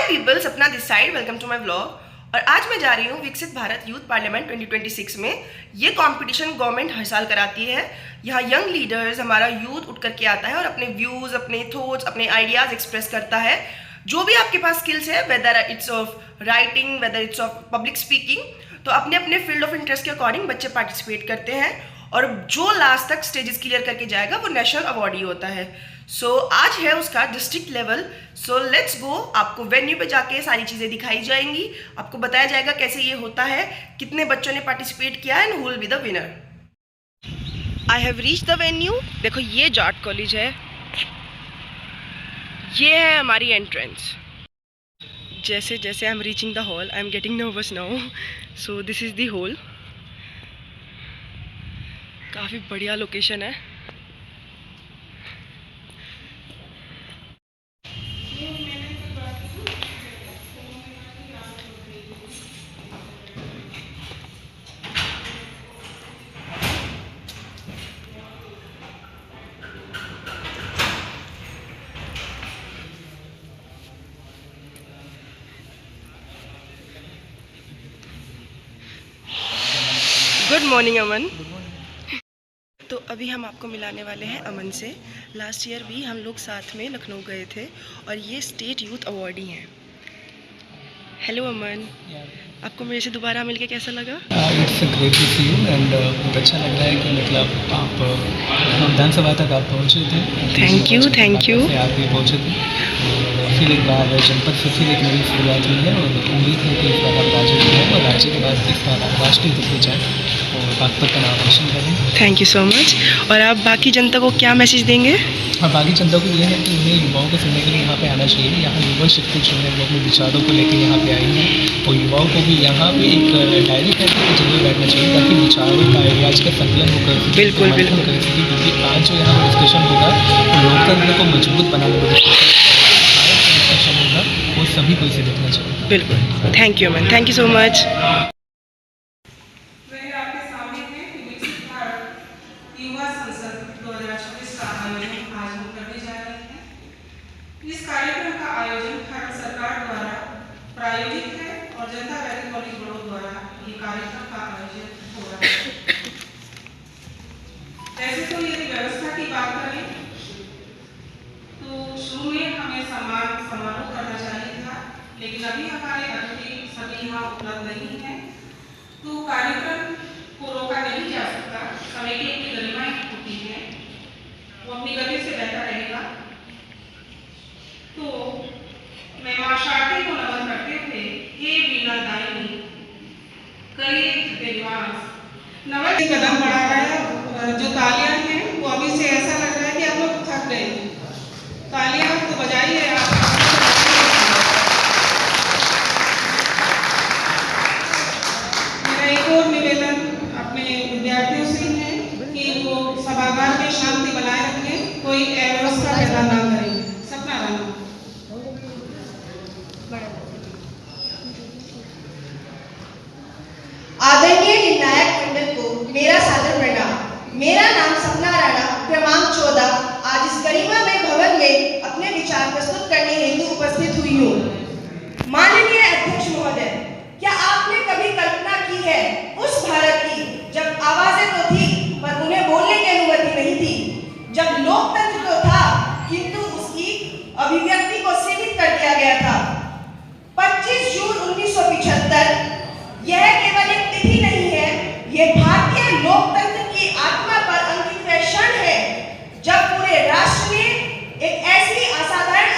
People, Sapna this side, welcome to my vlog. और आज मैं जा रही हूँ विकसित भारत यूथ पार्लियामेंट 2026 में। ये कंपटीशन गवर्नमेंट हर साल कराती है। यहाँ यंग लीडर्स, हमारा यूथ उठ करके आता है और अपने व्यूज़, अपने थॉट्स, अपने आइडियाज़ एक्सप्रेस करता है। जो भी आपके पास स्किल्स है, whether it's of writing, whether it's of public speaking, तो अपने अपने फील्ड ऑफ इंटरेस्ट के अकॉर्डिंग बच्चे पार्टिसिपेट करते हैं और जो लास्ट तक स्टेजेस क्लियर करके जाएगा वो नेशनल अवार्ड ही होता है। आज है उसका डिस्ट्रिक्ट लेवल। Let's go. आपको वेन्यू पे जाके सारी चीज़ें दिखाई जाएंगी, आपको बताया जाएगा कैसे ये होता है, कितने बच्चों ने पार्टिसिपेट किया and who will be the winner. I have reach the venue. देखो ये जाट कॉलेज है, ये है हमारी एंट्रेंस। जैसे जैसे I am reaching the hall, I am getting nervous now. So this is the hall. काफ़ी बढ़िया लोकेशन है। गुड मॉर्निंग अमन। तो अभी हम आपको मिलाने वाले हैं अमन से। लास्ट ईयर भी हम लोग साथ में लखनऊ गए थे और ये स्टेट यूथ अवार्डी हैं। हेलो अमन, आपको मेरे से दोबारा मिलके कैसा लगा? It's great to see you and बहुत अच्छा लग रहा है कि मतलब आप विधानसभा तक आप पहुँचे थे। Thank you, thank you. आप भी पहुँचे थे और फिर एक बार जनपद से फिर एक नई शुरुआत हुई है और उम्मीद है कि इस बार आप राज्य के हैं और राज्य के बाद इस बार आप राष्ट्रीय तक भी जाएँ और बागपत का नाम रोशन करें। Thank you so much. और आप बाकी जनता को क्या मैसेज देंगे? और बाकी जनता को ये है कि उन्हें युवाओं को सुनने के लिए यहाँ पे आना चाहिए। यहाँ युवा शक्ति जो है वो अपने विचारों को लेकर यहाँ पे आई है और युवाओं को भी यहाँ पे एक डायरी करके जरूर बैठना चाहिए ताकि विचारों का आइडियाज का संकलन हो कर बिल्कुल बिल्कुल कर सके। क्योंकि आज जो यहाँ पर डिस्कशन होगा वो लोकतंत्र को मजबूत बनाने में डिस्कशन होगा, वो सभी को इसे देखना चाहिए। बिल्कुल। Thank you ma'am, thank you so much. युवा संसद 2026 का आयोजन आज हम करने जा रहे हैं। इस कार्यक्रम का आयोजन भारत सरकार द्वारा प्रायोजित है और जनता वैदिक कॉलेज बड़ौदा द्वारा ये कार्यक्रम का आयोजन हो रहा है। वैसे तो यदि व्यवस्था की बात करें तो शुरू में हमें सम्मान समारोह करना चाहिए था, लेकिन अभी हमारे अतिथि सभी यहाँ उपलब्ध नहीं है तो कार्यक्रम को रोका नहीं जा सकता। समय की अपनी गरिमा होती है, वो अपनी गति से बहता रहेगा। तो मैं मां शारदे को नमन करते हुए हे वीणा दायिनी करिए दिव्यांश नवल कदम बढ़ा रहा है। जो तालियां हैं वो अभी से ऐसा लग रहा है कि आप लोग थक गए। तालियां तो बजाइए आप। मेरा एक और निवेदन अपने विद्यार्थियों से है कि वो सभागार में शांति बनाए रखें, कोई अव्यवस्था पैदा ना करें। सपना राणा। आदरणीय निर्णायक मंडल को मेरा सादर प्रणाम। मेरा नाम सपना राणा, क्रमांक 14, आज इस गरिमामय भवन में अपने विचार प्रस्तुत करने हेतु उपस्थित हुई हूँ। माननीय अध्यक्ष महोदय, क्या आपने कभी कल्पना की है उस भारत की जब आवाजें तो थी पर उन्हें बोलने की अनुमति नहीं थी, जब लोकतंत्र तो था किंतु उसकी अभिव्यक्ति को सीमित कर दिया गया था। 25 जून 1975 यह केवल एक तिथि नहीं है, यह भारतीय लोकतंत्र की आत्मा पर अंकित वह क्षण है जब पूरे राष्ट्र ने एक ऐसी असाधारण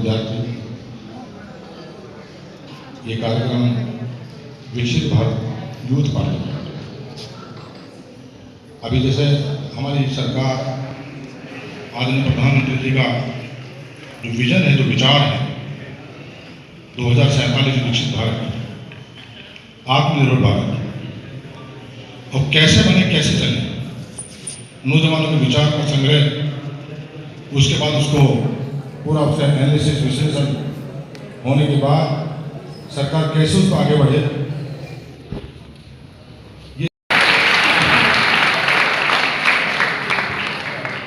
विद्यार्थी, ये कार्यक्रम विकसित भारत यूथ पार्लियामेंट, अभी जैसे हमारी सरकार आदरणीय प्रधानमंत्री जी का जो विजन है, जो विचार है 2047 विकसित भारत, आत्मनिर्भर भारत, और कैसे बने कैसे चले, नौजवानों के विचार का संग्रह, उसके बाद उसको पूरा उसका एनालिसिस विश्लेषण होने के बाद सरकार कैसे उसको आगे बढ़े।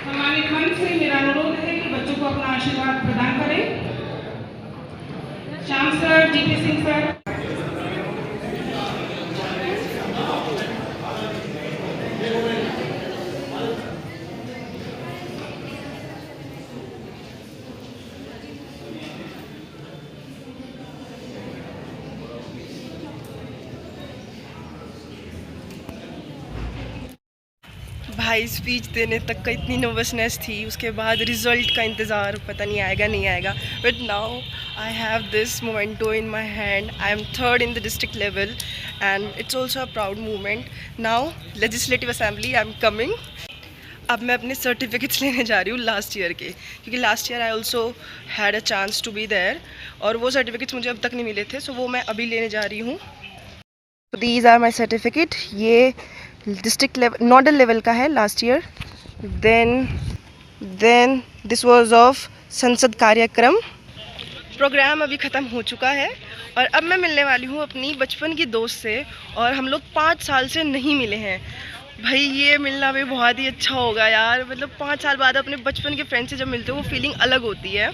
हमारे मंच से मेरा अनुरोध है कि बच्चों को अपना आशीर्वाद प्रदान करें। Shyam sir, GP Singh sir. भाई स्पीच देने तक का इतनी नर्वसनेस थी, उसके बाद रिजल्ट का इंतज़ार, पता नहीं आएगा नहीं आएगा, but now I have this memento in my hand. I am third in the district level and it's also a proud moment. Now legislative assembly I am coming. अब मैं अपने सर्टिफिकेट्स लेने जा रही हूँ लास्ट ईयर के, क्योंकि last year I also had a chance to be there, और वो सर्टिफिकेट्स मुझे अब तक नहीं मिले थे, सो वो मैं अभी लेने जा रही हूँ। These are my certificate. ये डिस्ट्रिक्ट लेवल नोडल लेवल का है last year. Then this was of Sansad कार्यक्रम। प्रोग्राम अभी ख़त्म हो चुका है और अब मैं मिलने वाली हूँ अपनी बचपन की दोस्त से, और हम लोग 5 साल से नहीं मिले हैं। भाई ये मिलना भी बहुत ही अच्छा होगा यार, मतलब 5 साल बाद अपने बचपन के फ्रेंड से जब मिलते हो वो फीलिंग अलग होती है।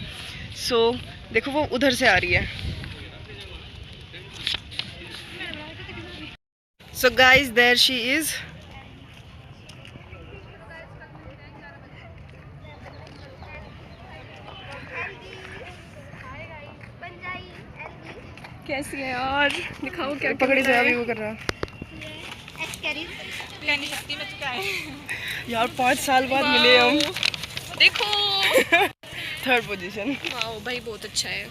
सो देखो वो उधर से आ रही है। So guys, there she is. कैसी है यार, दिखाओ क्या पकड़ी से अभी वो कर रहा लेनी सकती मैं तो क्या है यार, 5 साल बाद मिले हम। देखो 3rd पोजीशन। वाओ भाई बहुत अच्छा है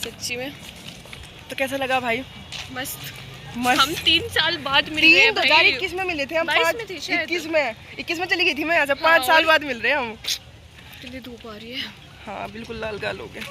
सच्ची में। तो कैसा लगा भाई? मस्त। मस्त। हम 3 साल बाद मिल रहे हैं भाई। 2021 में मिले थे हम। 22 में थे शायद। 21 में चली गई थी मैं यहाँ से। 5 साल बाद मिल रहे हैं हम। कितनी धूप आ रही है। हाँ बिल्कुल लाल गाल हो गए।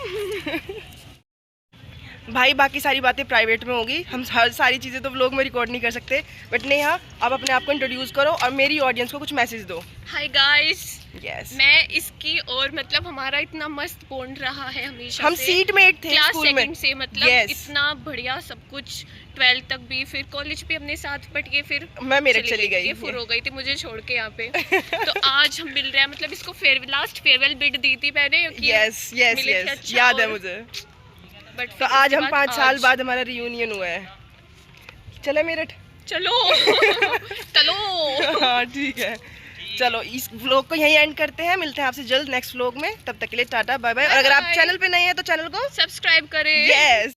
भाई बाकी सारी बातें प्राइवेट में होगी, हम सारी चीज़ें तो व्लॉग में रिकॉर्ड नहीं कर सकते, बट नेहा आप अपने आप को इंट्रोड्यूस करो और मेरी ऑडियंस को कुछ मैसेज दो। Hi guys, yes. मैं इसकी और मतलब हमारा इतना मस्त बॉन्ड रहा है हमेशा हम से। सीट मेट थे क्लास स्कूल में सेकंड से, मतलब Yes. इतना बढ़िया सब कुछ। 12th तक भी, फिर कॉलेज भी अपने साथ पढ़ के फिर मैं मेरठ चली गई। ये फुर हो गई थी मुझे छोड़ के यहाँ पे। तो आज हम मिल रहे हैं, मतलब इसको लास्ट फेयरवेल बिड दी थी मैंने। यस यस मिले थे यस, अच्छा, याद है और- मुझे। बट तो आज हम 5 साल बाद हमारा रियूनियन हुआ है। चले मेरठ। चलो चलो। हाँ ठीक है, चलो इस व्लॉग को यहीं एंड करते हैं। मिलते हैं आपसे जल्द नेक्स्ट व्लॉग में, तब तक के लिए टाटा बाय बाय। और अगर आप Bye. चैनल पे नए हैं तो चैनल को सब्सक्राइब करें। यस।